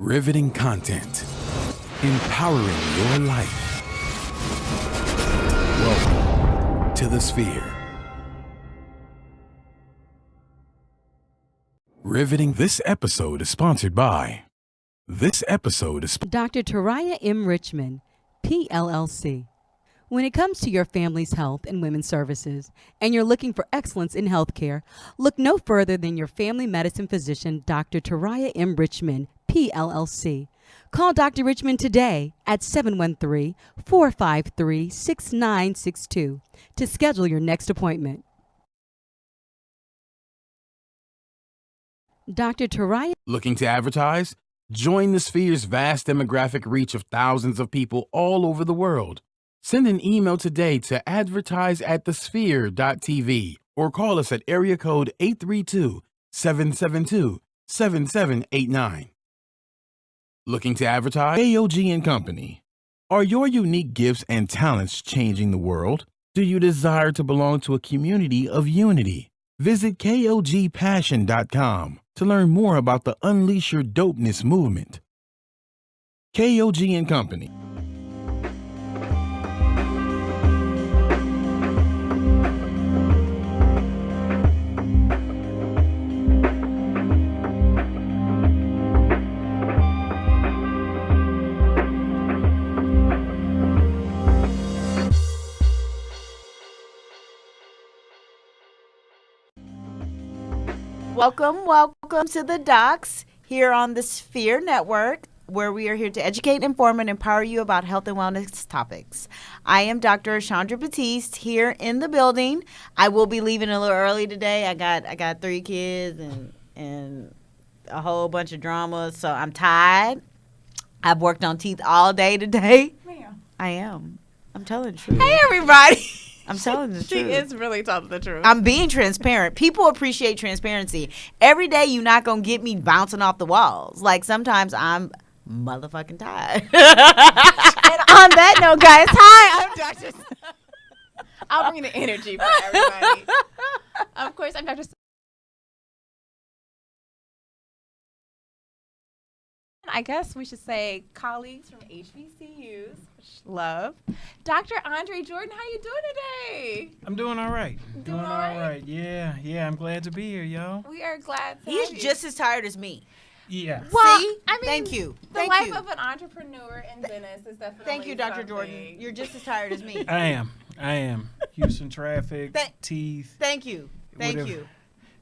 Riveting content. Empowering your life. Welcome to the Sphere. Riveting. This episode is sponsored by. Dr. Taraya M. Richmond, PLLC. When it comes to your family's health and women's services, and you're looking for excellence in healthcare, look no further than your family medicine physician, Dr. Taraya M. Richmond, PLLC. Call Dr. Richmond today at 713-453-6962 to schedule your next appointment. Dr. Taraya. Looking to advertise? Join the Sphere's vast demographic reach of thousands of people all over the world. Send an email today to advertise@thesphere.tv or call us at area code 832-772-7789. Looking to advertise? KOG and Company. Are your unique gifts and talents changing the world? Do you desire to belong to a community of unity? Visit KOGpassion.com to learn more about the Unleash Your Dopeness movement. KOG and Company. Welcome to the Docs here on the Sphere Network, where we are here to educate, inform, and empower you about health and wellness topics. I am Dr. Chandra Batiste here in the building. I will be leaving a little early today. I got 3 kids and a whole bunch of drama, so I'm tired. I've worked on teeth all day today. Ma'am. I am. I'm telling the truth. Hey, everybody. I'm telling the truth. She is really telling the truth. I'm being transparent. People appreciate transparency. Every day you're not going to get me bouncing off the walls. Like sometimes I'm motherfucking tired. And on that note, guys, hi, I'm Dr. I'll bring the energy for everybody. Of course, I'm Dr. I guess we should say colleagues from HBCUs, which love. Dr. Andre Jordan, how you doing today? I'm doing all right. Doing all right? Yeah, I'm glad to be here, y'all. We are glad to He's have you. just as tired as me. Yeah. Well, See? I mean, Thank you. The Thank life you. of an entrepreneur in Venice is definitely Thank you, Dr. something. Jordan. You're just as tired as me. I am. Houston traffic, teeth. Thank you. Thank whatever. you.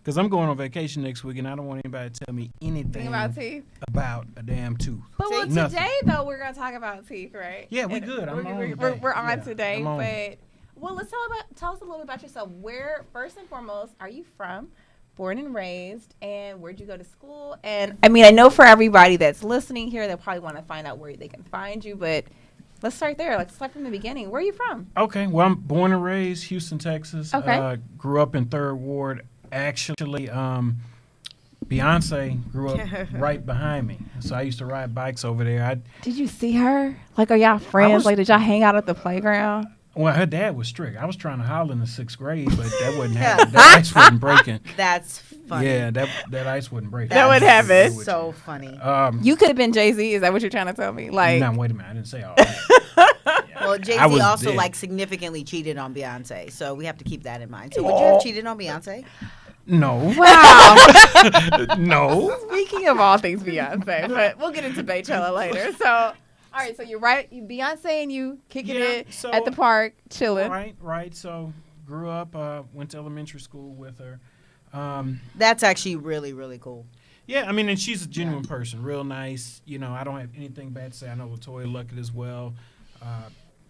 Because I'm going on vacation next week, and I don't want anybody to tell me anything Think about teeth. about a damn tooth. But well, Nothing. today though we're gonna talk about teeth, right? Yeah, we And good. I'm we're, on we're, today. we're on Yeah, today, I'm on. but well, let's tell us a little bit about yourself. Where first and foremost are you from? Born and raised, and where'd you go to school? And I mean, I know for everybody that's listening here, they probably want to find out where they can find you, but let's start there. Let's start from the beginning. Where are you from? Okay, well, I'm born and raised Houston, Texas. Okay. Grew up in 3rd Ward. Actually, Beyonce grew up right behind me, so I used to ride bikes over there. Did you see her? Like, are y'all friends? Like, did y'all hang out at the playground? Well, her dad was strict. I was trying to holler in the 6th grade, but that wasn't happening. That ice wasn't breaking. That's funny. Yeah, that ice wouldn't break. That would happen. So funny. You could have been Jay-Z. Is that what you're trying to tell me? Like, no, wait a minute. I didn't say all that. Well, I Jay-Z was also dead. significantly cheated on Beyonce, so we have to keep that in mind. So would you have cheated on Beyonce? No. wow. No. Speaking of all things Beyonce, but we'll get into Baychella later. So, all right, so you Beyonce and you kicking Yeah, it so- at the park, chilling. Right. So grew up, went to elementary school with her. That's actually really, really cool. Yeah, I mean, and she's a genuine person, real nice. You know, I don't have anything bad to say. I know Latoya Luckett as well.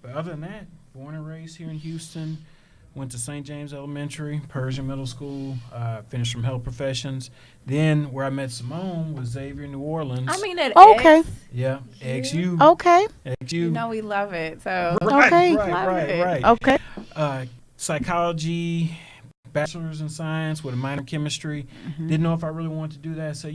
But other than that, born and raised here in Houston. Went to St. James Elementary, Persian Middle School, finished from health professions. Then where I met Simone was Xavier, New Orleans. I mean, at Okay. X, Yeah, XU. Okay. XU. you know we love it. So, Okay. Right. Okay. Psychology, bachelor's in science with a minor in chemistry. Didn't know if I really wanted to do that. So,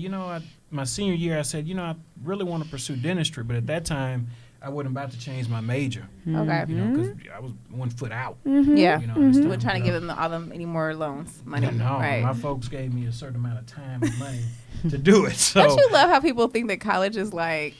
my senior year, I said, I really want to pursue dentistry. But at that time, I wasn't about to change my major. Okay. You know, because I was 1 foot out. Yeah. You know, We're trying to give them any more loans, money. No, Right. my folks gave me a certain amount of time and money to do it. So Don't you love how people think that college is like?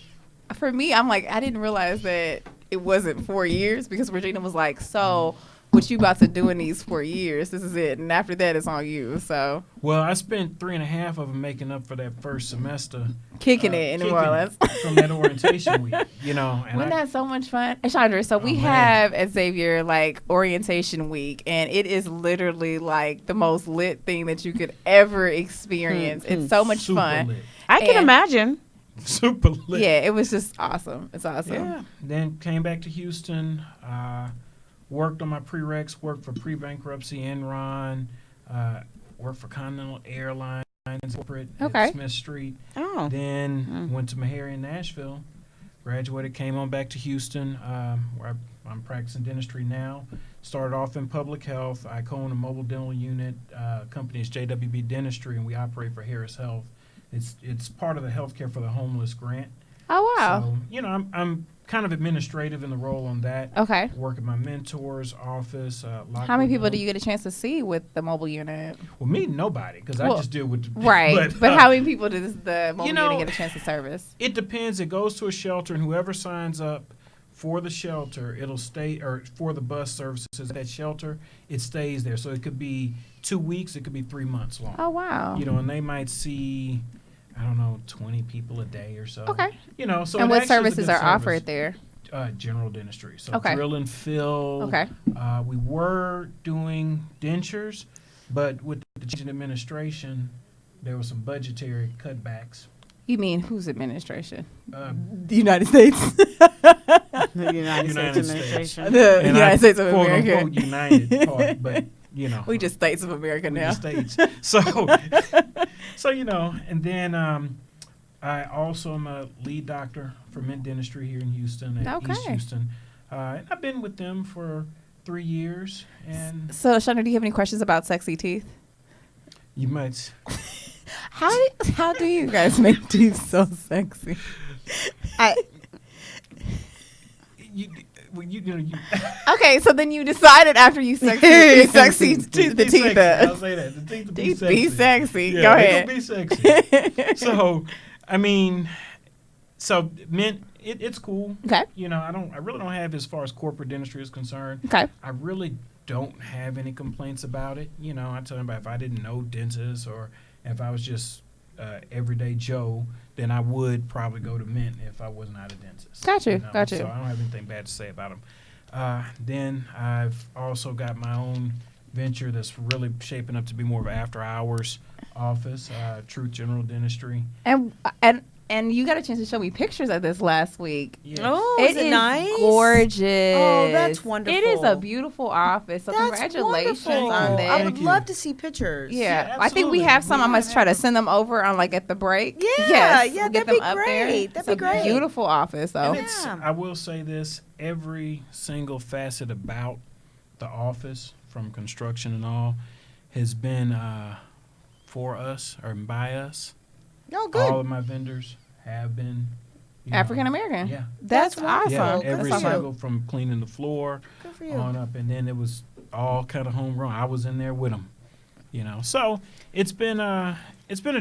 For me, I'm like, I didn't realize that it wasn't 4 years, because Regina was like, so what you about to do in these 4 years? This is it, and after that, it's on you. So well, I spent 3.5 of them making up for that first semester, kicking it in New Orleans. from that orientation week. You know, and Wasn't that so much fun? And Chandra, so we man. have at Xavier like orientation week, and it is literally like the most lit thing that you could ever experience. It's so much super fun. lit. I can And- imagine. Super lit. Yeah, it was just awesome. It's awesome. Yeah. Then came back to Houston, worked on my prereqs, worked for pre-bankruptcy Enron, worked for Continental Airlines, corporate Okay. at Smith Street. Oh. Then went to Meharry in Nashville, graduated, came on back to Houston, where I'm practicing dentistry now. Started off in public health. I co-own a mobile dental unit. Company is JWB Dentistry, and we operate for Harris Health. It's part of the Healthcare for the Homeless grant. Oh wow. So, you know, I'm kind of administrative in the role on that. Okay. Work at my mentor's office. How many people do you get a chance to see with the mobile unit? Well, me, nobody, because I Well, just deal with the Right. But how many people does the mobile know, unit get a chance to service? It depends. It goes to a shelter, and whoever signs up for the shelter, it'll stay, or for the bus services at that shelter, it stays there. So it could be 2 weeks, it could be 3 months long. Oh wow. You know, and they might see, I don't know, 20 people a day or so. Okay. You know, so And it what actually is a services good are service. offered there? General dentistry. So Okay. drill and fill. Okay. We were doing dentures, but with the change in administration, there were some budgetary cutbacks. You mean whose administration? The United States. The United States United Administration. The And United I States of quote America. unquote united part, but you know, We just States of America we now. the states. So you know, and then I also am a lead doctor for Mint Dentistry here in Houston at East Okay. Houston, and I've been with them for 3 years, and So, Shana, do you have any questions about sexy teeth? you might. How do you guys make teeth so sexy? You know, you Okay, so then you decided after you sexy teeth the be teeth sexy. up. I'll say that. The teeth will be Teeth sexy. be sexy. Yeah, Go they ahead. gonna be sexy. So, I mean, Mint, it's cool. Okay. You know, I really don't have, as far as corporate dentistry is concerned. Okay. I really don't have any complaints about it. You know, I tell them, if I didn't know dentists, or if I was just everyday Joe, then I would probably go to Mint if I was not a dentist. Got you. know? Got you. So I don't have anything bad to say about them. Then I've also got my own venture that's really shaping up to be more of an after-hours office, Truth General Dentistry. And you got a chance to show me pictures of this last week. Yes. Oh, is it nice? Gorgeous. Oh, that's wonderful. It is a beautiful office. So That's congratulations wonderful. on that. I would Thank you. love to see pictures. Yeah, Yeah, I think we absolutely. have some. We I must have try to them. send them over on like at the break. Yeah, Yes, yeah, we'll get that'd be them up there. great. That'd It's be a great. beautiful office, though. And it's, Yeah. I will say this, every single facet about the office, from construction and all, has been for us or by us. Oh, good. All of my vendors have been African American. Yeah. That's That's awesome. Yeah, Good every for you. single, from cleaning the floor Good for you. on up, and then it was all kind of homegrown. I was in there with them, you know. So it's been a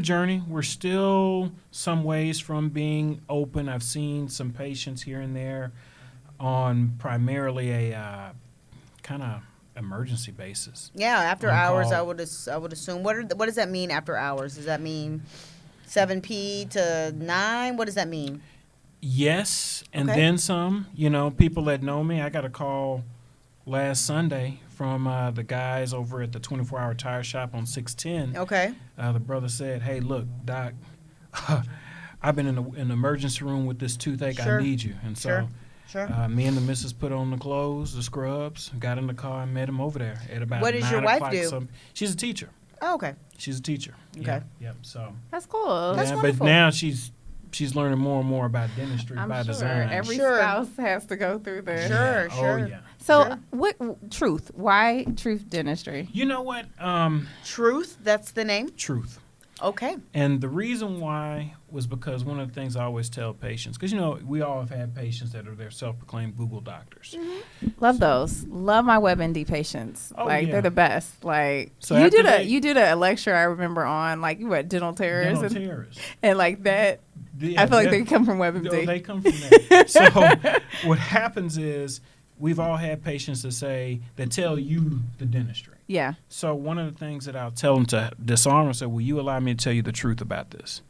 journey. We're still some ways from being open. I've seen some patients here and there on primarily a kind of emergency basis. Yeah, after On hours, call. I would assume. What does that mean after hours? Does that mean 7 p to 9? What does that mean? Yes, and Okay. then some. You know, people that know me. I got a call last Sunday from the guys over at the 24-hour tire shop on 610. Okay. The brother said, "Hey, look, Doc, I've been in an emergency room with this toothache. Sure. I need you." And so Sure. me and the missus put on the clothes, the scrubs, got in the car, and met him over there at about What does 9 your wife o'clock. do? She's a teacher. Oh, okay. She's a teacher. Okay. Yeah, yep. So That's cool. That's yeah, wonderful. but now she's learning more and more about dentistry I'm by sure design. every Sure. spouse has to go through this. Sure. Yeah. sure. Oh yeah. So, Sure. what truth? Why truth dentistry? You know what? Truth. That's the name. Truth. Okay. And the reason why was because one of the things I always tell patients, because, we all have had patients that are their self-proclaimed Google doctors. Love those. Love my WebMD patients. Oh, like yeah. they're the best. Like So you after did a lecture I remember on like you were dental terrorists Dental terrorists. and like that. Yeah, I feel like that- they come from WebMD. They come from that. So what happens is we've all had patients that tell you the dentistry. Yeah. So one of the things that I'll tell them to disarm and say, will you allow me to tell you the truth about this?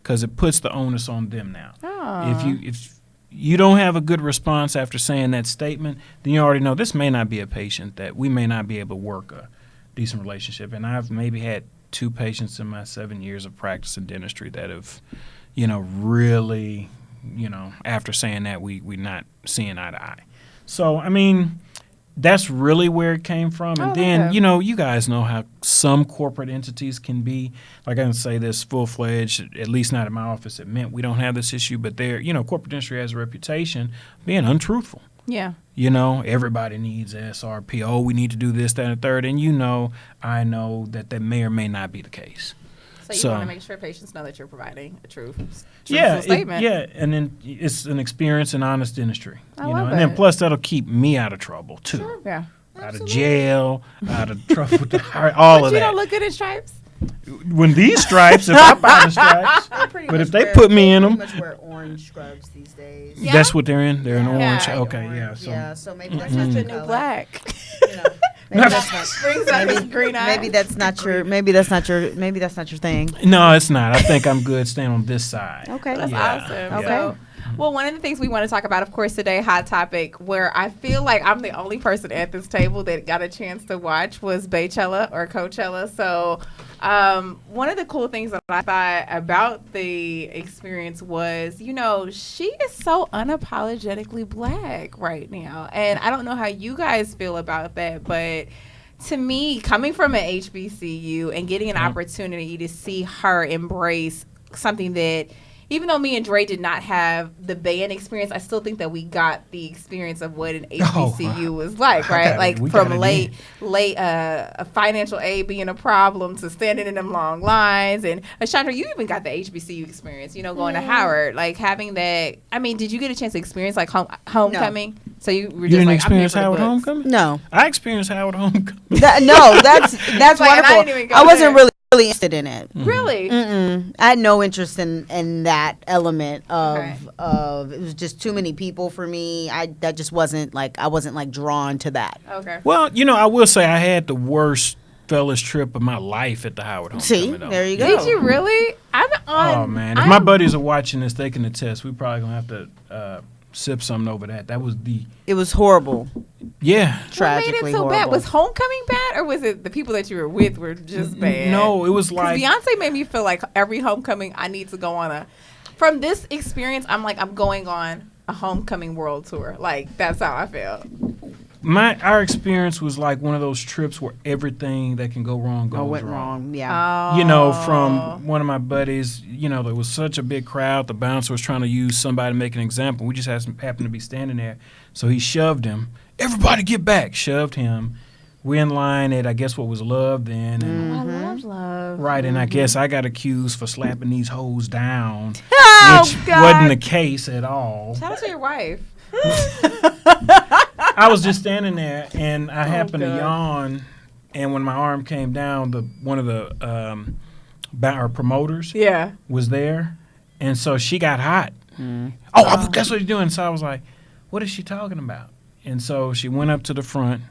Because it puts the onus on them now. Oh. If you don't have a good response after saying that statement, then you already know this may not be a patient that we may not be able to work a decent relationship. And I've maybe had 2 patients in my 7 years of practice in dentistry that have, really, after saying that, we not seeing eye to eye. So, I mean, that's really where it came from. And then, okay. you guys know how some corporate entities can be. Like I can say this full-fledged, at least not in my office at Mint, we don't have this issue, but corporate dentistry has a reputation of being untruthful. Yeah. Everybody needs SRP. Oh, we need to do this, that, and the third. And I know that may or may not be the case. So you want to make sure patients know that you're providing a truthful Yeah, statement. and then it's an experience in honest dentistry. I love And then it. plus that'll keep me out of trouble too. Sure. Yeah. Out of jail, out of trouble with all But of you that. don't look good in stripes. When these stripes, if I buy the stripes, but if they put me in them, much wear orange scrubs these days. Yeah. that's what they're in. They're in orange. Yeah. Okay, yeah. So Yeah, so maybe that's That's not the your new color. black. Maybe that's not. Brings out his green eyes. Maybe that's not your. Maybe that's not your thing. no, it's not. I think I'm good staying on this side. Okay. That's Yeah, awesome. yeah. Okay. So, well, one of the things we want to talk about, of course, today, hot topic, where I feel like I'm the only person at this table that got a chance to watch was Baychella or Coachella. So, one of the cool things that I thought about the experience was, she is so unapologetically black right now. And I don't know how you guys feel about that, but to me, coming from an HBCU and getting an opportunity to see her embrace something that, even though me and Dre did not have the band experience, I still think that we got the experience of what an HBCU was like, right? Like from late financial aid being a problem to standing in them long lines. And Chandra, you even got the HBCU experience, going to Howard, like having that. I mean, did you get a chance to experience like homecoming? No. So you were just didn't like, experience I'm here for the Howard books. homecoming? No. I experienced Howard homecoming. No, that's Like, and I wonderful. didn't even go I wasn't there. really interested in it. Really? Mm-mm. I had no interest in that element of Okay. it was just too many people for me. I wasn't drawn to that. Okay. Well, I will say I had the worst fellas trip of my life at the Howard homecoming. See, though. there you go. Did you really? I'm on. Oh man, if my buddies are watching this, they can attest. We probably gonna have to sip something over that. That was It was horrible. yeah. What made it Tragically so horrible. bad? Was homecoming bad, or was it the people that you were with were just bad? No, it was 'Cause like Beyonce made me feel like every homecoming I need to go on from this experience, I'm like, I'm going on a homecoming world tour. Like, that's how I felt. our experience was like one of those trips where everything that can go wrong goes went wrong. Yeah. From one of my buddies, there was such a big crowd. The bouncer was trying to use somebody to make an example. We just happened to be standing there. So he shoved him. Everybody get back. Shoved him. We're in line at, I guess, what was Love then. And, I love love. right, and I guess I got accused for slapping these hoes down, Oh, which God. wasn't the case at all. Shout out to your wife. I was just standing there, and I happened to God. yawn, and when my arm came down, one of the our promoters Yeah. was there, and so she got hot. Oh, that's what you're doing. So I was like, what is she talking about? And so she went up to the front,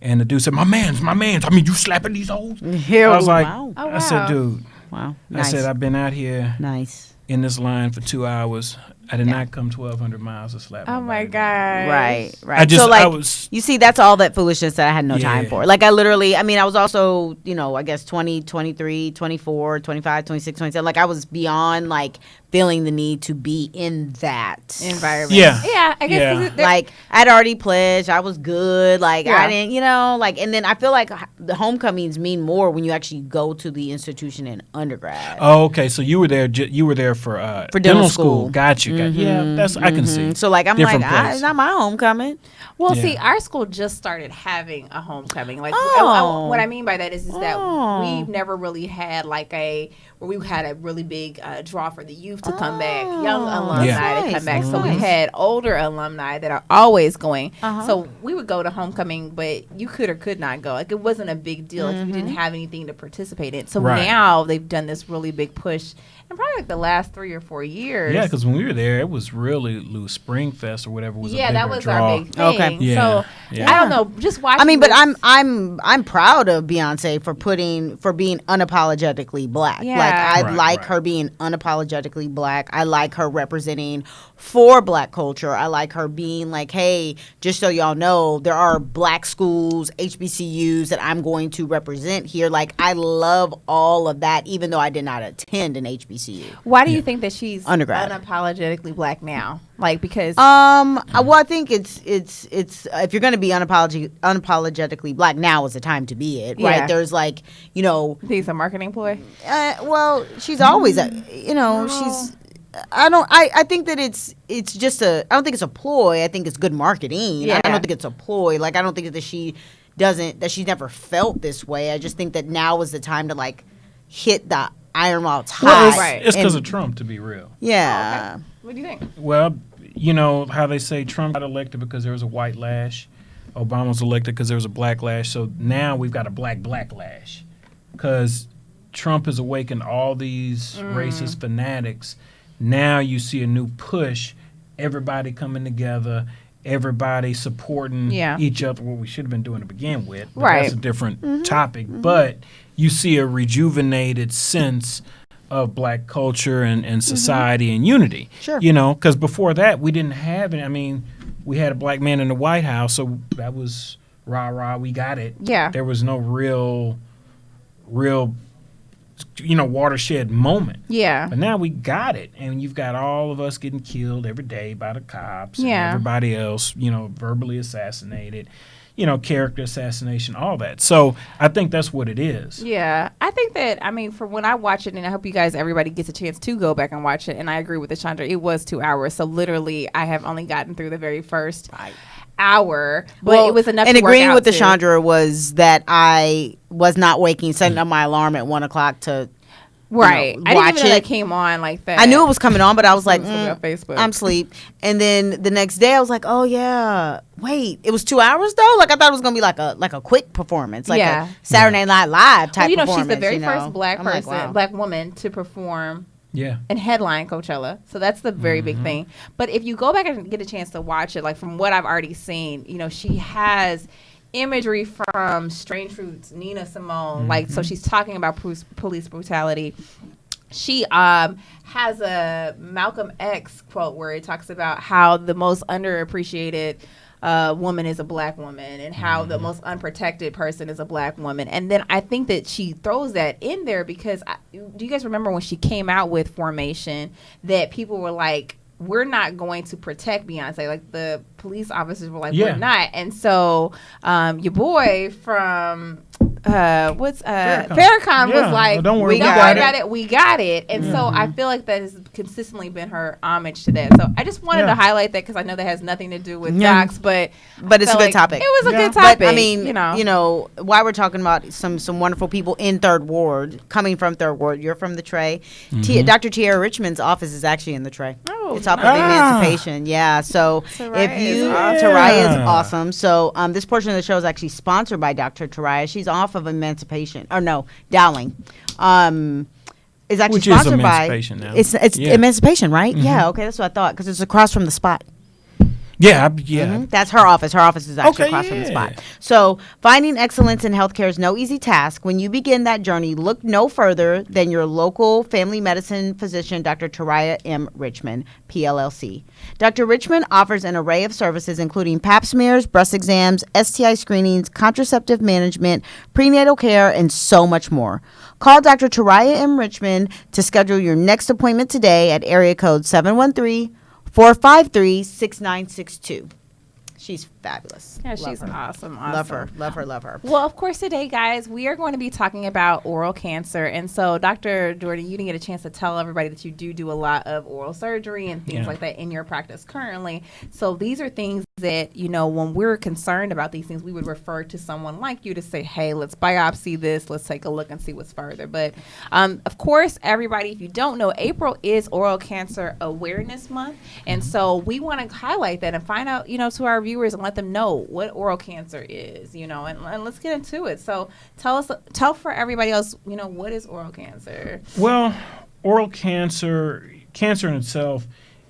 and the dude said, my man's. I mean, you slapping these hoes? I was like, Wow. Oh, I said, wow. dude, Wow. I Nice. said, I've been out here Nice. in this line for 2 hours. I did not come 1,200 miles to slap Oh, my nobody. God. Right. I was. You see, that's all that foolishness that I had no time Yeah. for. Like, I was also, I guess 20, 23, 24, 25, 26, 27. Like, I was beyond, like, feeling the need to be in that Environment. Yeah. Yeah. I guess. Yeah. 'cause it- Like, I'd already pledged. I was good. Like, Yeah. I didn't, and then I feel like the homecomings mean more when you actually go to the institution in undergrad. Oh, okay. So you were there. You were there for For dental school. Got you. you got. Yeah, that's I can see. So like I'm Different like, place. it's not my homecoming. Well, Yeah. see, our school just started having a homecoming. Like, Oh. what I mean by that is that Oh. we've never really had like where we had a really big draw for the youth to come back, young alumni Yeah. to come back. Nice, So we've nice. had older alumni that are always going. Uh-huh. So we would go to homecoming, but you could or could not go. Like, it wasn't a big deal if you didn't have anything to participate in. So Right. now they've done this really big push, and probably like the last 3 or 4 years. Yeah, because when we were there, it was really Lou Spring Fest or whatever was. Yeah, a that bigger was draw. our big thing. Okay. Yeah, So yeah. I don't know. Just watching. I mean, but this- I'm proud of Beyonce for being unapologetically black. Yeah. Like I Right, like right. her being unapologetically black. I like her representing for black culture. I like her being like, hey, just so y'all know, there are black schools, HBCUs that I'm going to represent here. Like I love all of that, even though I did not attend an HBCU. Why do you think that she's Undergrad. unapologetically black now? Like, because Well, I think it's if you're going to be unapologetically black, now is the time to be it, Yeah. right? There's like, you know, he's a marketing ploy. well, she's always, you know, she's. I think that it's just I don't think it's a ploy. I think it's good marketing. Yeah. I don't think it's a ploy. Like I don't think that she's never felt this way. I just think that now is the time to like hit the iron while it's Well, hot. Right. it's because And- of Trump, to be real. Yeah. What do you think? Well, you know how they say Trump got elected because there was a white lash. Obama was elected because there was a black lash. So now we've got a black lash because Trump has awakened all these racist fanatics. Now you see a new push, everybody coming together, everybody supporting Yeah. each other. What we should have been doing to begin with. But Right. That's a different topic. But you see a rejuvenated sense of black culture and society and unity. Sure. You know, because before that, we didn't have it. I mean, we had a black man in the White House, so that was rah, rah, we got it. Yeah. There was no real, watershed moment. Yeah. But now we got it, and you've got all of us getting killed every day by the cops and Yeah. everybody else, verbally assassinated, character assassination, all that. So I think that's what it is. Yeah, I think that, I mean, from when I watch it, and I hope you guys, everybody gets a chance to go back and watch it, and I agree with Chandra, it was 2 hours. So literally, I have only gotten through the very first hour, but it was enough and to work agreeing out with the to. Chandra was that I was not setting up my alarm at 1:00 to Right. I didn't watch even know that it. came on like that. I knew it was coming on, but I was like, It was on Facebook. I'm asleep. And then the next day, I was like, oh yeah, wait, it was 2 hours though. Like I thought it was gonna be like a quick performance, like Yeah. a Saturday Night Live type. Well, she's the performance, very you know? first black I'm like, person, wow. black woman to perform Yeah. and headline Coachella. So that's the very big thing. But if you go back and get a chance to watch it, like from what I've already seen, she has imagery from Strange Fruits, Nina Simone. Like, so she's talking about police brutality. She has a Malcolm X quote where it talks about how the most underappreciated woman is a black woman, and how the most unprotected person is a black woman. And then I think that she throws that in there because do you guys remember when she came out with Formation that people were like, we're not going to protect Beyonce. Like the police officers were like, Yeah. we're not. And so your boy from Farrakhan was Yeah. like, Well, don't worry, we don't got worry it. about it. We got it. And so I feel like that has consistently been her homage to that. So I just wanted to highlight that because I know that has nothing to do with Yeah. docs, but But it's a felt good like topic. It was a Yeah. good topic. But I mean, you know, why we're talking about some wonderful people in Third Ward, coming from Third Ward. You're from the Tray. Dr. Tiara Richmond's office is actually in the Tray. Oh, It's off of nice. Emancipation. Yeah. So Soraya if you, is awesome. Soraya is awesome. So this portion of the show is actually sponsored by Dr. Soraya. She's off of Emancipation, or no, Dowling. Is actually Which is sponsored by. Emancipation now. It's Yeah. Emancipation, right? Yeah. Okay, that's what I thought because it's across from the Spot. Yeah. Yeah. Mhm. That's her office. Her office is actually Okay, across from the yeah. Spot. So, finding excellence in healthcare is no easy task. When you begin that journey, look no further than your local family medicine physician, Dr. Taraya M. Richmond, PLLC. Dr. Richmond offers an array of services including pap smears, breast exams, STI screenings, contraceptive management, prenatal care, and so much more. Call Dr. Taraya M. Richmond to schedule your next appointment today at area code 713-453-6962. She's fabulous. Yeah, Love she's her. awesome. Love her. Love her. Love her. Well, of course, today, guys, we are going to be talking about oral cancer. And so, Dr. Jordan, you didn't get a chance to tell everybody that you do a lot of oral surgery and things like that in your practice currently. So these are things that, you know, when we're concerned about these things, we would refer to someone like you to say, hey, let's biopsy this. Let's take a look and see what's further. But, of course, everybody, if you don't know, April is Oral Cancer Awareness Month. And so we want to highlight that and find out, you know, to our viewers and let them know what oral cancer is, you know, and let's get into it. So tell for everybody else, you know, what is oral cancer? Well, oral cancer in itself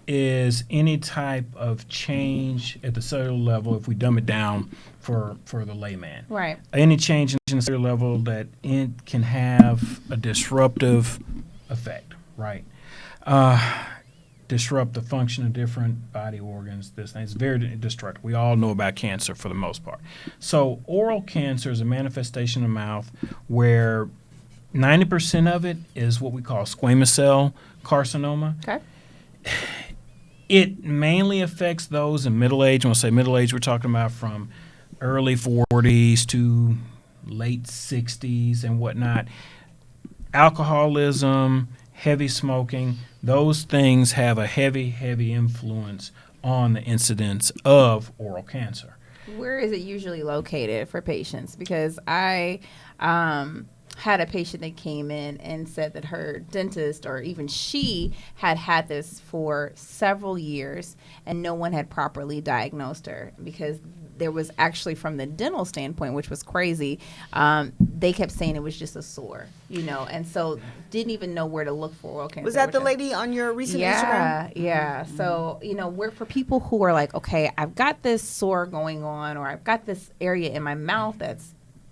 is any type of change at the cellular level, if we dumb it down for the layman. Right. Any change in the cellular level that it can have a disruptive effect, right? Disrupt the function of different body organs. This thing is very destructive. We all know about cancer for the most part. So oral cancer is a manifestation of the mouth where 90% of it is what we call squamous cell carcinoma. Okay. It mainly affects those in middle age. When I say middle age, we're talking about from early 40s to late 60s and whatnot. Alcoholism, heavy smoking, those things have a heavy, heavy influence on the incidence of oral cancer. Where is it usually located for patients? Because I had a patient that came in and said that her dentist, or even she, had this for several years and no one had properly diagnosed her, because there was actually, from the dental standpoint, which was crazy, they kept saying it was just a sore, you know, and so didn't even know where to look for oral cancer. Was that the lady on your recent Instagram? Yeah. So, you know, we're for people who are like, okay, I've got this sore going on, or I've got this area in my mouth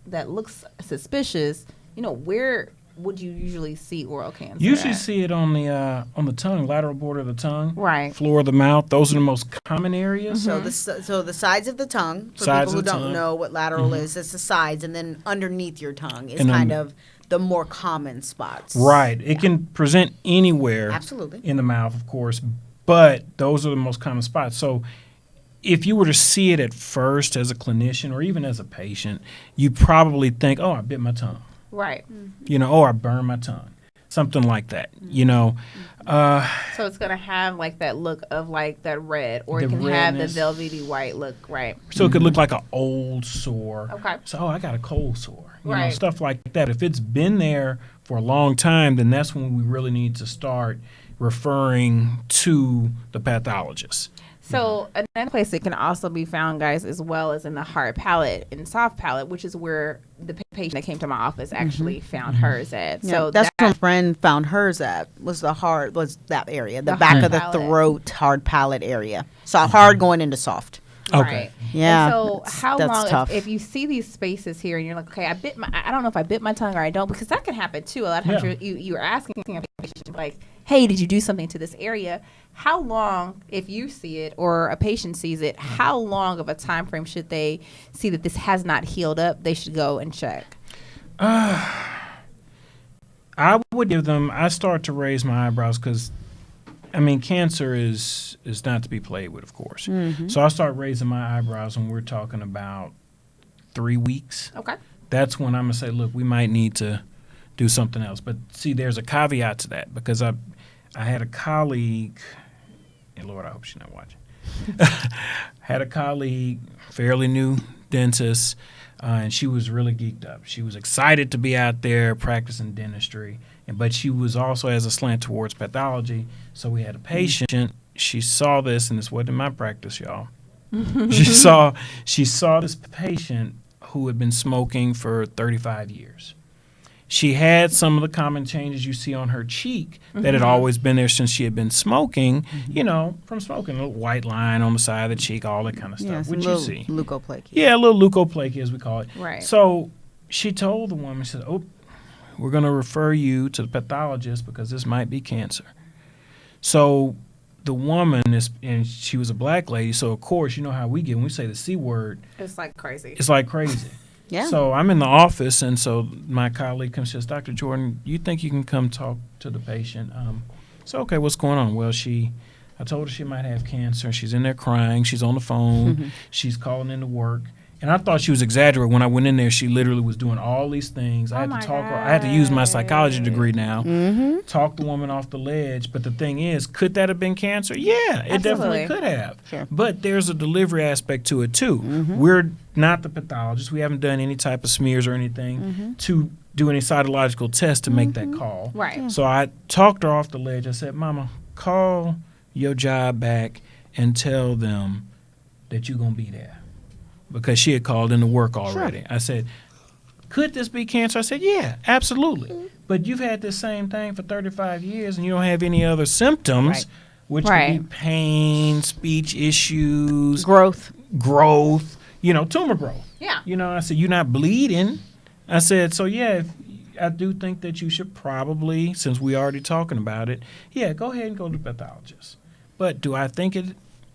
that looks suspicious. You know, where would you usually see oral cancer? Usually see it on the tongue, lateral border of the tongue, right, floor of the mouth. Those are the most common areas. So the sides of the tongue, for Sides people who of the don't tongue. know what lateral is, it's the sides, and then underneath your tongue is kind of the more common spots. Right. It can present anywhere. Absolutely. In the mouth, of course, but those are the most common spots. So if you were to see it at first as a clinician or even as a patient, you probably think, oh, I bit my tongue. right. You know, or I burned my tongue. Something like that, you know. So it's going to have like that look of like that red, or it The can redness. have the velvety white look, right? So it could look like an old sore. Okay. So, oh, I got a cold sore. You know, Right. stuff like that. If it's been there for a long time, then that's when we really need to start referring to the pathologist. So another place it can also be found, guys, as well as in the hard palate and soft palate, which is where the patient that came to my office actually found hers at. Yeah, So that's where my friend found hers at, was that area, the The back hard of the palate. throat, hard palate area. So hard going into soft. Okay. Right. Yeah, And so that's- how that's long, tough. if you see these spaces here and you're like, okay, I don't know if I bit my tongue or I don't, because that can happen too. A lot of times Yeah. you're asking a patient like, hey, did you do something to this area? How long, if you see it or a patient sees it, how long of a time frame should they see that this has not healed up? They should go and check. I would give them, I start to raise my eyebrows because, I mean, cancer is not to be played with, of course. So I start raising my eyebrows when we're talking about 3 weeks. Okay. That's when I'm going to say, look, we might need to do something else. But see, there's a caveat to that, because I had a colleague, and Lord, I hope she's not watching. Had a colleague, fairly new dentist, and she was really geeked up. She was excited to be out there practicing dentistry, but she was also has a slant towards pathology. So we had a patient. She saw this, and this wasn't in my practice, y'all. She saw this patient who had been smoking for 35 years. She had some of the common changes you see on her cheek that had always been there since she had been smoking, you know, from smoking. A little white line on the side of the cheek, all that kind of stuff, which you see. Leukoplakia. Yeah, a little leukoplakia, as we call it. Right. So she told the woman, she said, oh, we're going to refer you to the pathologist because this might be cancer. So the woman, and she was a black lady, so of course, you know how we get when we say the C word. It's like crazy. It's like crazy. Yeah. So I'm in the office, and so my colleague comes and says, Dr. Jordan, you think you can come talk to the patient? So, okay, what's going on? Well, she I told her she might have cancer. She's in there crying. She's on the phone. She's calling into work. And I thought she was exaggerating. When I went in there, she literally was doing all these things. I had to talk her. I had to use my psychology degree now. Talk the woman off the ledge. But the thing is, could that have been cancer? Yeah, it definitely could have. Sure. But there's a delivery aspect to it too. We're not the pathologist. We haven't done any type of smears or anything to do any cytological test to make that call. Right. So I talked her off the ledge. I said, Mama, call your job back and tell them that you're going to be there. Because she had called into work already. I said, could this be cancer? I said, yeah, absolutely. But you've had this same thing for 35 years and you don't have any other symptoms, which could be pain, speech issues, Growth. Tumor growth. Yeah. I said, you're not bleeding. I said, so yeah, I do think that you should probably, since we already talking about it, go ahead and go to the pathologist. But do I think it?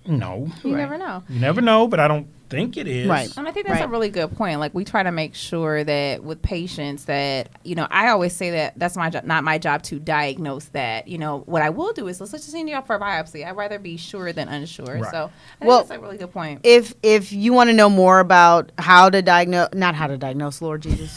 No. You never know. You never know, but I don't think it is. Right. And I think that's a really good point. Like, we try to make sure that with patients that, I always say that that's my job, not my job to diagnose that. What I will do is let's just send you off for a biopsy. I'd rather be sure than unsure. Right. So I think that's a really good point. If you want to know more about how to not how to diagnose, Lord Jesus.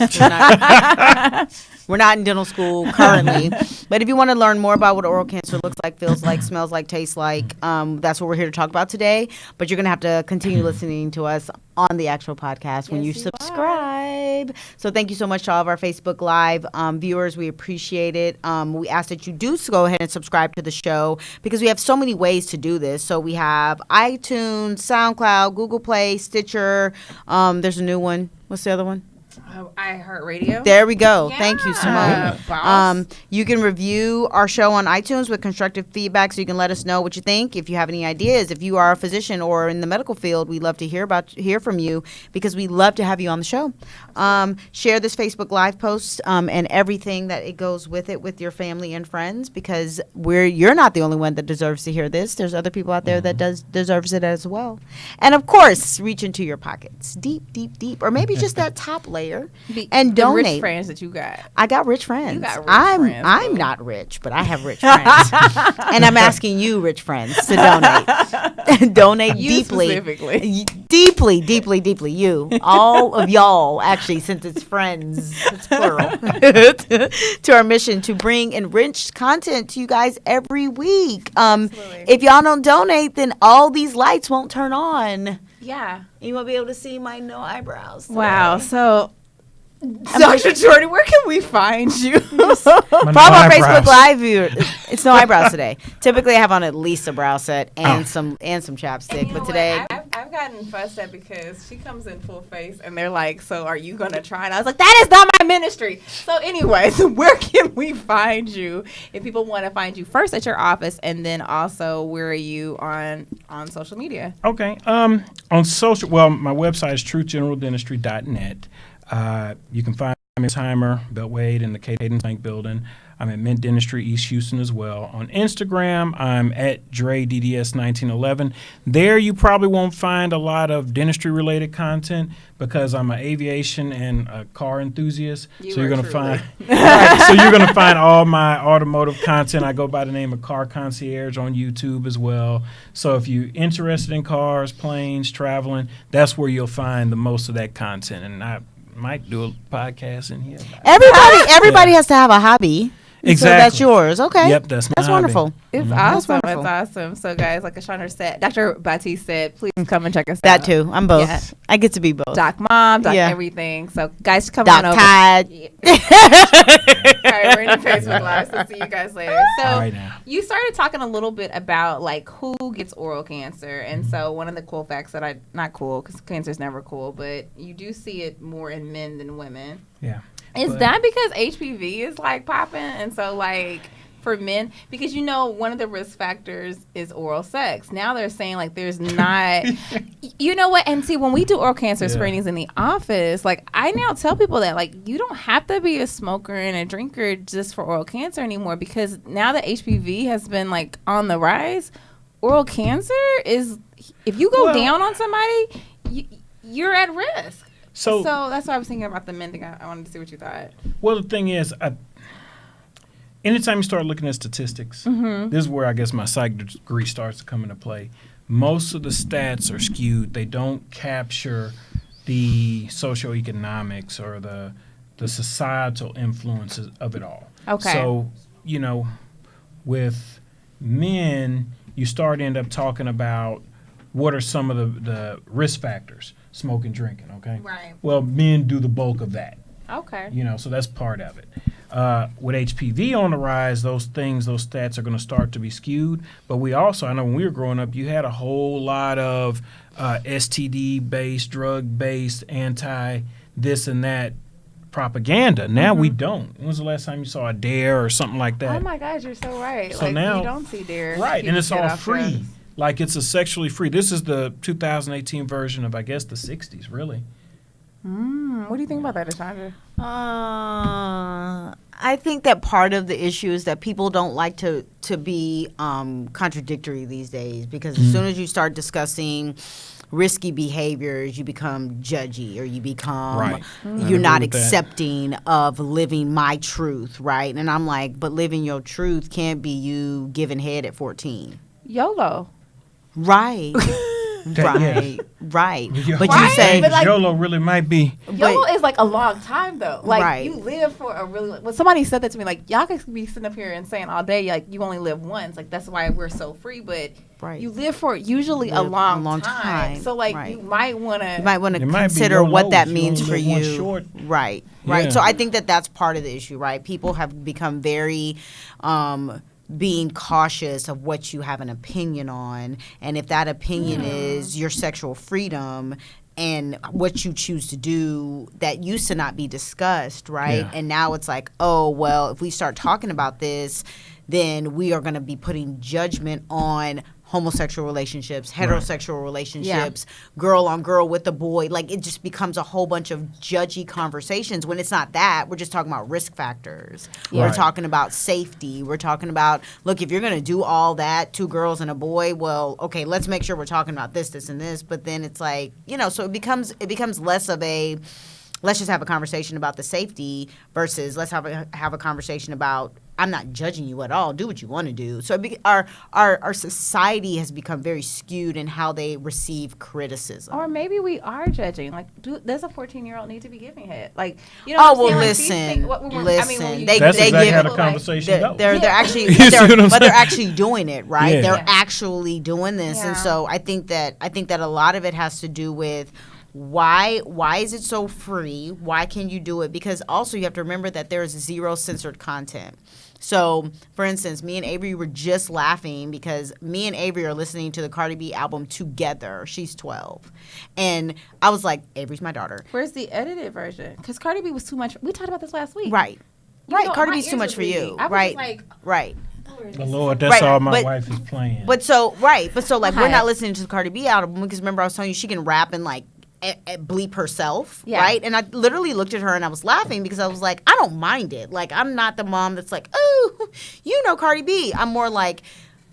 We're not in dental school currently. But if you want to learn more about what oral cancer looks like, feels like, smells like, tastes like, that's what we're here to talk about today. But you're going to have to continue listening to us on the actual podcast when you subscribe. So thank you so much to all of our Facebook Live viewers. We appreciate it. We ask that you do go ahead and subscribe to the show because we have so many ways to do this. So we have iTunes, SoundCloud, Google Play, Stitcher. There's a new one. What's the other one? iHeartRadio. There we go. Yeah. Thank you, Simone. You can review our show on iTunes with constructive feedback, so you can let us know what you think. If you have any ideas, if you are a physician or in the medical field, we'd love to hear from you because we love to have you on the show. Share this Facebook Live post and everything that it goes with it with your family and friends because you're not the only one that deserves to hear this. There's other people out there that deserves it as well. And of course, reach into your pockets, deep, deep, deep, or maybe just that top layer. And the donate. rich friends that you got. I got rich friends. You got rich friends. I'm not rich, but I have rich friends. And I'm asking you, rich friends, to donate. Donate You deeply. specifically. Deeply, deeply, deeply. You. All of y'all, actually, since it's friends, it's plural, to our mission to bring enriched content to you guys every week. If y'all don't donate, then all these lights won't turn on. Yeah. You won't be able to see my no eyebrows today. Wow. So, Dr. Jordy, where can we find you? From our Facebook Live viewer, it's no eyebrows today. Typically, I have on at least a brow set and some chapstick, but today I've gotten fussed at because she comes in full face and they're like, "So are you gonna try?" And I was like, "That is not my ministry." So, anyways, where can we find you if people want to find you first at your office, and then also where are you on social media? Okay. On social, my website is truthgeneraldentistry.net. You can find me at Timer, Beltway in the Cadence Bank building. I'm at Mint Dentistry, East Houston as well. On Instagram, I'm at DreDDS1911. There you probably won't find a lot of dentistry-related content because I'm an aviation and a car enthusiast. So you're going to find so you're going to find all my automotive content. I go by the name of Car Concierge on YouTube as well. So if you're interested in cars, planes, traveling, that's where you'll find the most of that content. And I might do a podcast in here. Everybody has to have a hobby. Exactly. So that's yours. Okay. Yep, that's my hobby. wonderful. It's awesome. It's awesome. So, guys, like Ashana said, Dr. Batiste said, please come and check us out. That too. I'm both. Yeah. I get to be both. Doc Mom, Doc everything. So, guys, come Doc on over. Tide. Yeah. All right, we're in the Facebook Live. So, see you guys later. So, you started talking a little bit about, like, who gets oral cancer. And so, one of the cool facts that not cool, because cancer is never cool, but you do see it more in men than women. Yeah. Is that because HPV is like popping? And so like for men, because one of the risk factors is oral sex. Now they're saying like there's not, you know what? And see, when we do oral cancer screenings in the office, like I now tell people that like you don't have to be a smoker and a drinker just for oral cancer anymore, because now that HPV has been like on the rise, oral cancer is, if you go down on somebody, you're at risk. So that's why I was thinking about the men thing. I wanted to see what you thought. Well, the thing is, anytime you start looking at statistics, this is where I guess my psych degree starts to come into play. Most of the stats are skewed. They don't capture the socioeconomics or the societal influences of it all. Okay. So, with men, you end up talking about what are some of the risk factors, smoking, drinking, okay? Right. Well, men do the bulk of that. Okay. So that's part of it. With HPV on the rise, those stats are going to start to be skewed. But we also, I know when we were growing up, you had a whole lot of STD-based, drug-based, anti-this and that propaganda. Now we don't. When was the last time you saw a DARE or something like that? Oh my gosh, you're so right. So now, you don't see DARE. right, and it's Get all off free. drugs. Like it's a sexually free. This is the 2018 version of, I guess, the 60s, really. What do you think about that, Ashondra? I think that part of the issue is that people don't like to be contradictory these days, because as soon as you start discussing risky behaviors, you become judgy, or you become Right. you're not with that. accepting of living my truth, right? And I'm like, but living your truth can't be you giving head at 14. YOLO. Right. Right. Right. But Right? you say But like- YOLO really might be. YOLO is like a long time though. Like Right. you live for a really. When somebody said that to me, like y'all could be sitting up here and saying all day, like you only live once. Like that's why we're so free. But Right. you live for usually a Live long time. So like right. you might want to. You might want to It might be consider what YOLOs. that You means only for live one you. short. Right, Yeah. right. So I think that that's part of the issue, right? People have become very being cautious of what you have an opinion on. And if that opinion is your sexual freedom and what you choose to do, that used to not be discussed, right? Yeah. And now it's like, oh, well, if we start talking about this, then we are going to be putting judgment on homosexual relationships, heterosexual relationships, girl on girl with a boy. Like it just becomes a whole bunch of judgy conversations when it's not that. We're just talking about risk factors. Yeah. We're Right. talking about safety. We're talking about, look, if you're going to do all that, 2 girls and a boy, well, okay, let's make sure we're talking about this, this, and this. But then it's like, so it becomes less of a, let's just have a conversation about the safety versus let's have a conversation about, I'm not judging you at all. Do what you want to do. So our society has become very skewed in how they receive criticism. Or maybe we are judging. Like, does a 14-year-old need to be giving head? Like, Oh, what well, I'm saying? Like, listen, when listen. you- They That's exactly give how it the like- conversation goes. They're actually You see what I'm but they're saying? actually doing it, right? Yeah. They're Yeah. actually doing this, and Yeah. so I think that a lot of it has to do with why is it so free? Why can you do it? Because also you have to remember that there is 0 censored content. So, for instance, me and Avery were just laughing because me and Avery are listening to the Cardi B album together. She's 12. And I was like, Avery's my daughter. Where's the edited version? Because Cardi B was too much. We talked about this last week. Right. You Right. know, Cardi my B's too ears much were for you. bleeding. I was Right. just like, Right. The Lord, that's Right, all my but- wife is playing. But so, right. But so, like, we're Right. not listening to the Cardi B album because remember I was telling you she can rap and, like, bleep herself, Yeah. right? And I literally looked at her and I was laughing because I was like, I don't mind it. Like, I'm not the mom that's like, oh, Cardi B. I'm more like,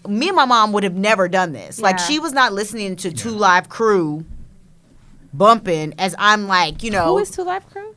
me and my mom would have never done this. Like, Yeah. she was not listening to 2 Live Crew bumping as I'm like, who is 2 Live Crew?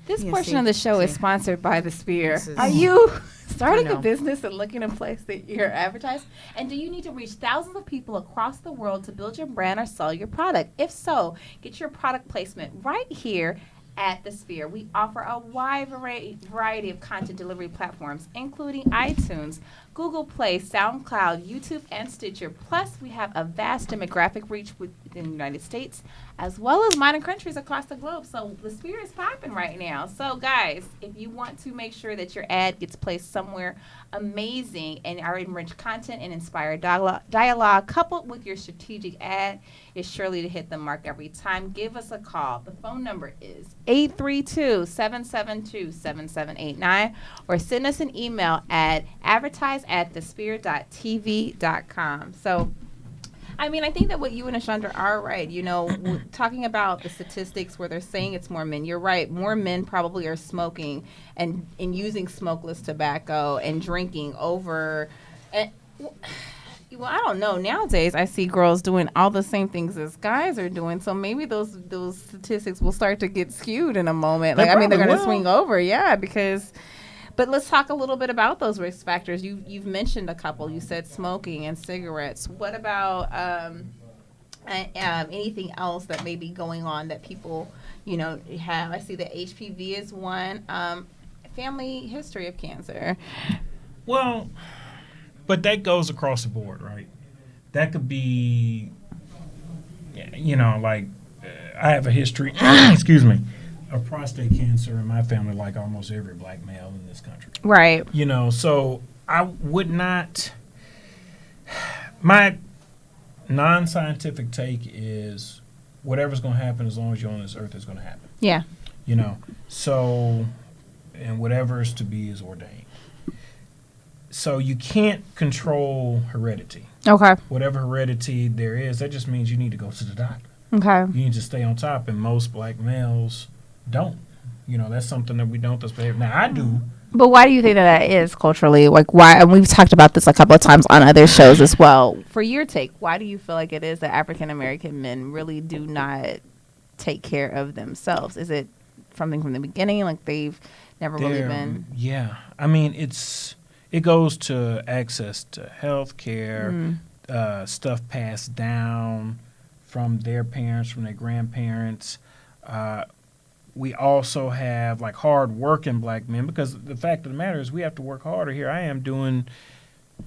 This Yeah, portion see, of the show is see. sponsored by The Sphere. This is- Are you starting I a know. business and looking to place that you're advertised? And do you need to reach thousands of people across the world to build your brand or sell your product? If so, get your product placement right here at The Sphere. We offer a wide variety of content delivery platforms, including iTunes, Google Play, SoundCloud, YouTube, and Stitcher. Plus, we have a vast demographic reach within the United States, as well as modern countries across the globe. So The Sphere is popping right now. So, guys, if you want to make sure that your ad gets placed somewhere amazing and our enriched content and inspired dialogue coupled with your strategic ad is surely to hit the mark every time, give us a call. The phone number is 832-772-7789 or send us an email at advertise@thesphere.tv.com. So, I mean, I think that what you and Ashondra are right. Talking about the statistics where they're saying it's more men. You're right. More men probably are smoking and using smokeless tobacco and drinking over. Well, I don't know. Nowadays, I see girls doing all the same things as guys are doing. So maybe those statistics will start to get skewed in a moment. They Like, I mean, they're probably going to will. swing over. Yeah, because. But let's talk a little bit about those risk factors. You've mentioned a couple. You said smoking and cigarettes. What about anything else that may be going on that people, have? I see that HPV is one. Family history of cancer. Well, but that goes across the board, right? That could be, I have a history, excuse me, of prostate cancer in my family, like almost every black male in this country. Right. So I would not, my non-scientific take is whatever's going to happen as long as you're on this earth is going to happen. Yeah. So, and whatever is to be is ordained. So you can't control heredity. Okay. Whatever heredity there is, that just means you need to go to the doctor. Okay. You need to stay on top, and most black males don't. That's something that we don't. That's behavior. Now, I do. But why do you think that is culturally? Like, why? And we've talked about this a couple of times on other shows as well. For your take, why do you feel like it is that African American men really do not take care of themselves? Is it something from the beginning, like they've never really been? Yeah. I mean, it goes to access to health care, stuff passed down from their parents, from their grandparents. We also have like hard-working black men, because the fact of the matter is we have to work harder. Here I am doing,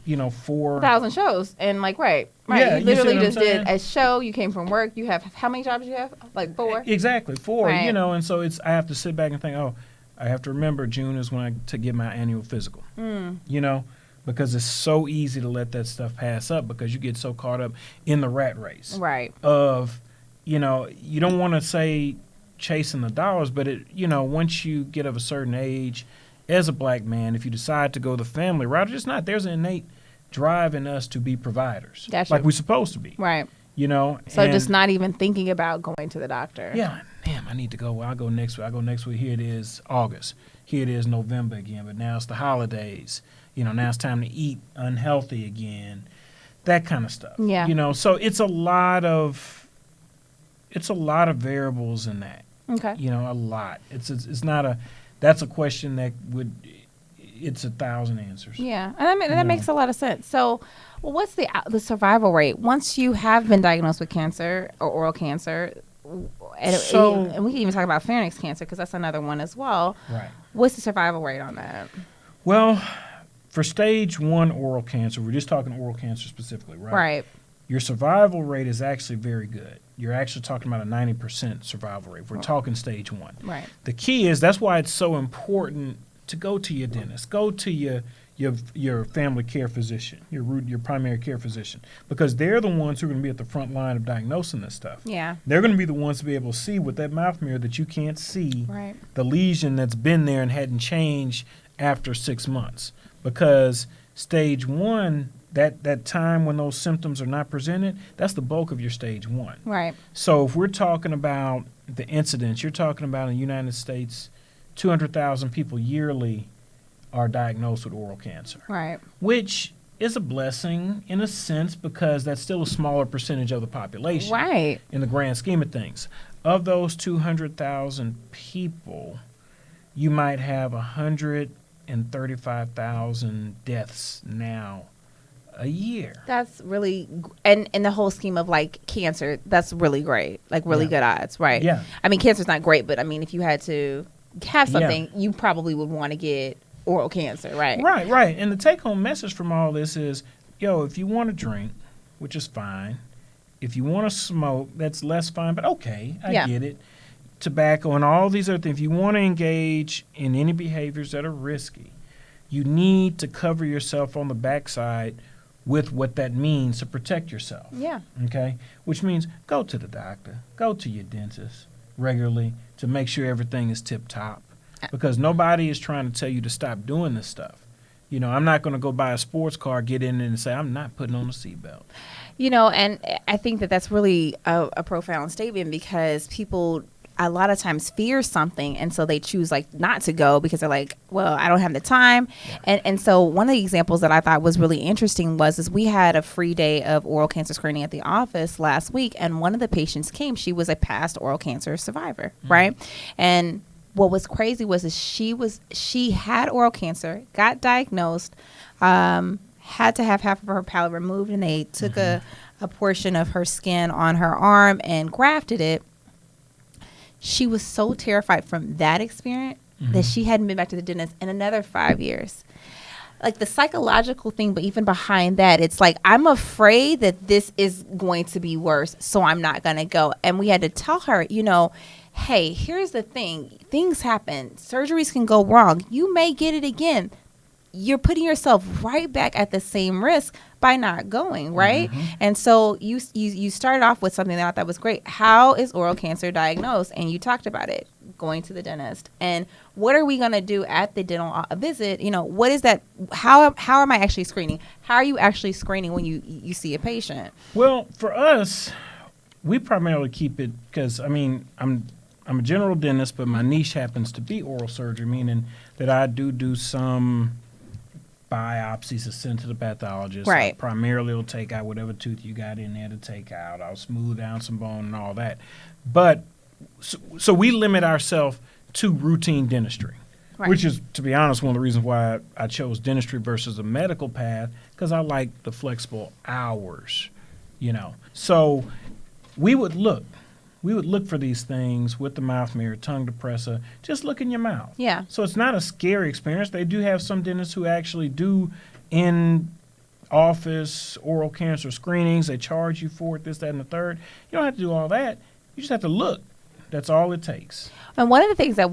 4,000 shows, and right. Yeah, you literally you see what just I'm saying? did a show. You came from work. You have how many jobs you have? Like 4. Exactly, 4. Right. And so I have to sit back and think, I have to remember June is when to get my annual physical. Because it's so easy to let that stuff pass up because you get so caught up in the rat race. Right. Of, you don't want to say chasing the dollars, but once you get of a certain age as a black man, if you decide to go the family route, there's an innate drive in us to be providers. Gotcha. Like we're supposed to be. Right. So just not even thinking about going to the doctor. Yeah. Damn, I need to go. Well, I'll go next week. Here it is August. Here it is November again. But now it's the holidays. Now it's time to eat unhealthy again. That kind of stuff. Yeah. So it's a lot of variables in that. Okay. A lot. It's not that's a question that it's 1,000 answers. Yeah. And that makes a lot of sense. So, what's the survival rate once you have been diagnosed with cancer or oral cancer? And we can even talk about pharynx cancer because that's another one as well. Right. What's the survival rate on that? Well, for stage 1 oral cancer, we're just talking oral cancer specifically, right? Right. Your survival rate is actually very good. You're actually talking about a 90% survival rate. We're talking stage 1. Right. The key is that's why it's so important to go to your dentist, go to your family care physician, your primary care physician, because they're the ones who are going to be at the front line of diagnosing this stuff. Yeah. They're going to be the ones to be able to see with that mouth mirror that you can't see Right. the lesion that's been there and hadn't changed after 6 months. Because stage 1, that time when those symptoms are not presented, that's the bulk of your stage 1. Right. So if we're talking about the incidence, you're talking about in the United States, 200,000 people yearly are diagnosed with oral cancer. Right. Which is a blessing in a sense because that's still a smaller percentage of the population. Right. In the grand scheme of things. Of those 200,000 people, you might have 135,000 deaths now a year. That's really, and in the whole scheme of like cancer, that's really great. Like really good odds, right? Yeah. I mean, cancer's not great, but I mean, if you had to have something, you probably would want to get oral cancer, right? Right. And the take-home message from all this is, if you want to drink, which is fine. If you want to smoke, that's less fine, but okay, I get it. Tobacco and all these other things. If you want to engage in any behaviors that are risky, you need to cover yourself on the backside with what that means to protect yourself. Yeah. Okay? Which means go to the doctor, go to your dentist regularly to make sure everything is tip-top. Because nobody is trying to tell you to stop doing this stuff. I'm not going to go buy a sports car, get in and say, I'm not putting on a seatbelt. And I think that that's really a profound statement because people a lot of times fear something, and so they choose like not to go because they're like, well, I don't have the time. And so one of the examples that I thought was really interesting was we had a free day of oral cancer screening at the office last week, and one of the patients came. She was a past oral cancer survivor, right? And what was crazy was she had oral cancer, got diagnosed, had to have half of her palate removed, and they took a portion of her skin on her arm and grafted it. She was so terrified from that experience that she hadn't been back to the dentist in another 5 years. Like the psychological thing, but even behind that, it's like, I'm afraid that this is going to be worse, so I'm not going to go. And we had to tell her, hey, here's the thing. Things happen. Surgeries can go wrong. You may get it again. You're putting yourself right back at the same risk by not going, right? And so you started off with something that I thought was great. How is oral cancer diagnosed? And you talked about it, going to the dentist. And what are we going to do at the dental visit? What is that? How am I actually screening? How are you actually screening when you see a patient? Well, for us, we primarily keep it because, I'm a general dentist, but my niche happens to be oral surgery, meaning that I do some biopsies are sent to the pathologist. Right. Primarily, will take out whatever tooth you got in there to take out. I'll smooth down some bone and all that. But so we limit ourselves to routine dentistry, which is, to be honest, one of the reasons why I chose dentistry versus a medical path, because I like the flexible hours, So we would look for these things with the mouth mirror, tongue depressor. Just look in your mouth. Yeah. So it's not a scary experience. They do have some dentists who actually do in-office oral cancer screenings. They charge you for it, this, that, and the third. You don't have to do all that. You just have to look. That's all it takes. And one of the things that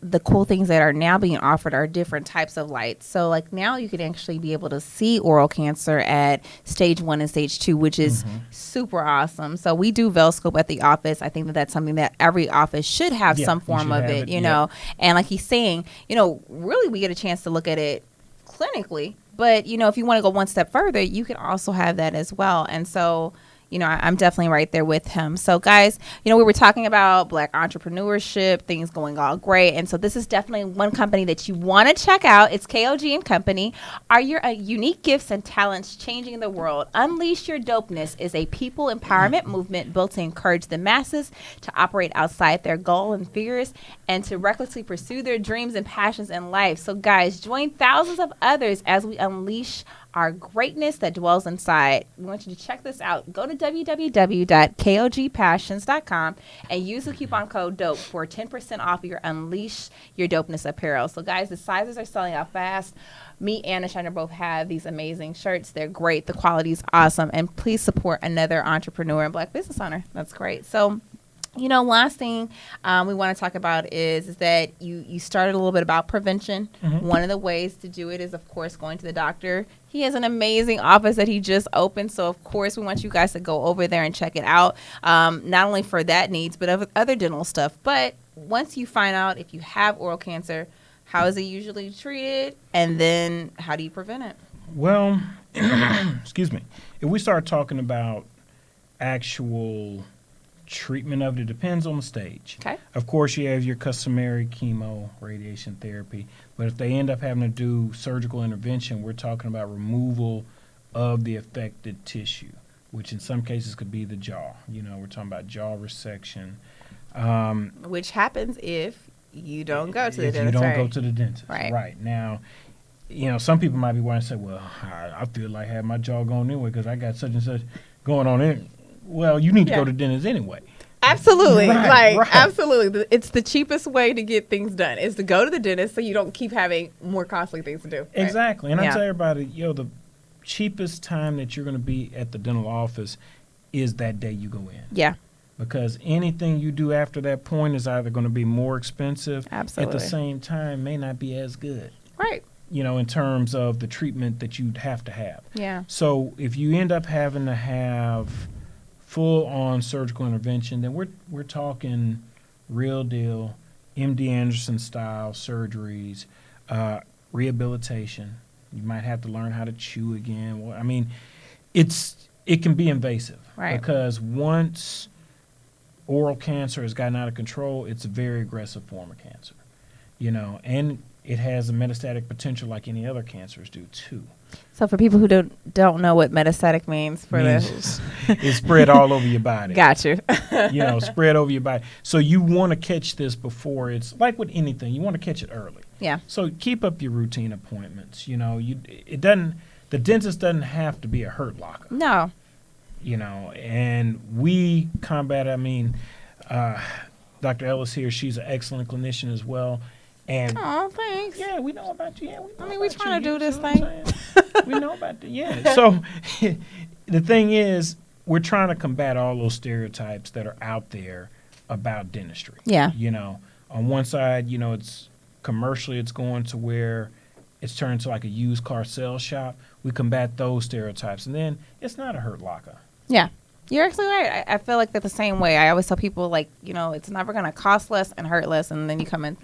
the cool things that are now being offered are different types of lights. So like now you can actually be able to see oral cancer at stage 1 and stage 2, which is super awesome. So we do Velscope at the office. I think that that's something that every office should have some form of it, know. And like he's saying, really we get a chance to look at it clinically. But, if you want to go one step further, you can also have that as well. And so I'm definitely right there with him. So, guys, we were talking about Black entrepreneurship, things going all great. And so this is definitely one company that you want to check out. It's KOG and Company. Are your unique gifts and talents changing the world? Unleash Your Dopeness is a people empowerment movement built to encourage the masses to operate outside their goal and fears and to recklessly pursue their dreams and passions in life. So, guys, join thousands of others as we unleash our greatness that dwells inside. We want you to check this out. Go to www.kogpassions.com and use the coupon code DOPE for 10% off your Unleash Your Dopeness apparel. So, guys, the sizes are selling out fast. Me and Chandra both have these amazing shirts. They're great. The quality is awesome. And please support another entrepreneur and Black business owner. That's great. So, last thing we want to talk about is that you started a little bit about prevention. One of the ways to do it is, of course, going to the doctor. He has an amazing office that he just opened. So, of course, we want you guys to go over there and check it out, not only for that needs, but other dental stuff. But once you find out if you have oral cancer, how is it usually treated? And then how do you prevent it? Well, excuse me. If we start talking about actual treatment of it, depends on the stage. Okay. Of course, you have your customary chemo, radiation therapy, but if they end up having to do surgical intervention, we're talking about removal of the affected tissue, which in some cases could be the jaw. We're talking about jaw resection. Which happens if you don't go to the dentist. If you don't go to the dentist. Right. Right. Now, some people might be wanting to say, well, I feel like having my jaw going anyway because I got such and such going on in it. Well, you need to go to the dentist anyway. Absolutely. Right. Absolutely. It's the cheapest way to get things done is to go to the dentist so you don't keep having more costly things to do. Right? Exactly. And I tell everybody, the cheapest time that you're going to be at the dental office is that day you go in. Yeah. Because anything you do after that point is either going to be more expensive. Absolutely. At the same time, may not be as good. Right. In terms of the treatment that you'd have to have. Yeah. So if you end up having to have full-on surgical intervention, then we're talking real deal, MD Anderson style surgeries, rehabilitation. You might have to learn how to chew again. Well, it can be invasive, right? Because once oral cancer has gotten out of control, it's a very aggressive form of cancer, and it has a metastatic potential like any other cancers do too. So for people who don't know what metastatic means, for It's spread all over your body. Got you. Spread over your body. So you want to catch this before it's like with anything. You want to catch it early. Yeah. So keep up your routine appointments. The dentist doesn't have to be a hurt locker. No. And we combat. Dr. Ellis here. She's an excellent clinician as well. And thanks. yeah, we know about you. Yeah, we're trying to do this thing. We know about that. Yeah. So the thing is, we're trying to combat all those stereotypes that are out there about dentistry. Yeah. On one side, it's commercially, it's going to where it's turned to like a used car sales shop. We combat those stereotypes, and then it's not a hurt locker. Yeah. You're actually right. I feel like that's the same way. I always tell people, it's never going to cost less and hurt less, and then you come in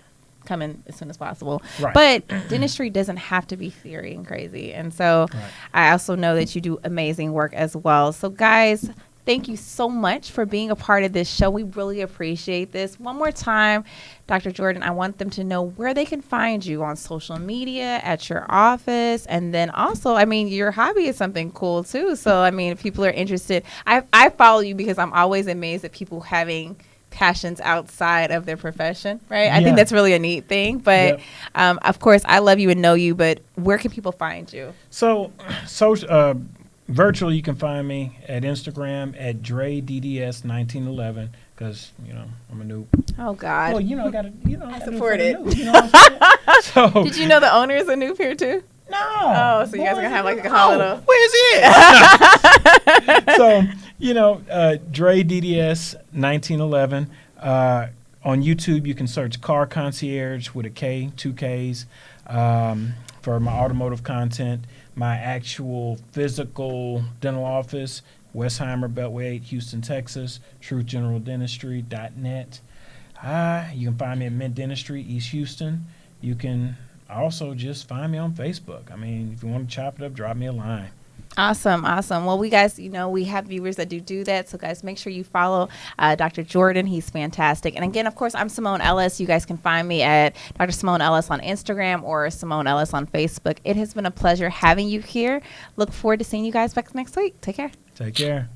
as soon as possible. Right. But dentistry doesn't have to be theory and crazy. And so I also know that you do amazing work as well. So guys, thank you so much for being a part of this show. We really appreciate this. One more time, Dr. Jordan, I want them to know where they can find you on social media, at your office, and then also, your hobby is something cool too. So, if people are interested, I follow you because I'm always amazed at people having passions outside of their profession, right? Yeah. I think that's really a neat thing. But of course, I love you and know you, but where can people find you? So virtually, you can find me at Instagram at DreDDS1911 because I'm a noob. Oh God! Well, I gotta I support it. So did you know the owner is a noob here too? No. Oh, so you guys are gonna have like a holiday. Where's it? So Dre DDS 1911. On YouTube, you can search Car Concierge with a K, 2 Ks, for my automotive content. My actual physical dental office, Westheimer Beltway 8, Houston, Texas, truthgeneraldentistry.net. You can find me at Mint Dentistry, East Houston. You can also just find me on Facebook. If you want to chop it up, drop me a line. Awesome. Well, we guys, we have viewers that do that. So guys, make sure you follow Dr. Jordan. He's fantastic. And again, of course, I'm Simone Ellis. You guys can find me at Dr. Simone Ellis on Instagram or Simone Ellis on Facebook. It has been a pleasure having you here. Look forward to seeing you guys back next week. Take care. Take care.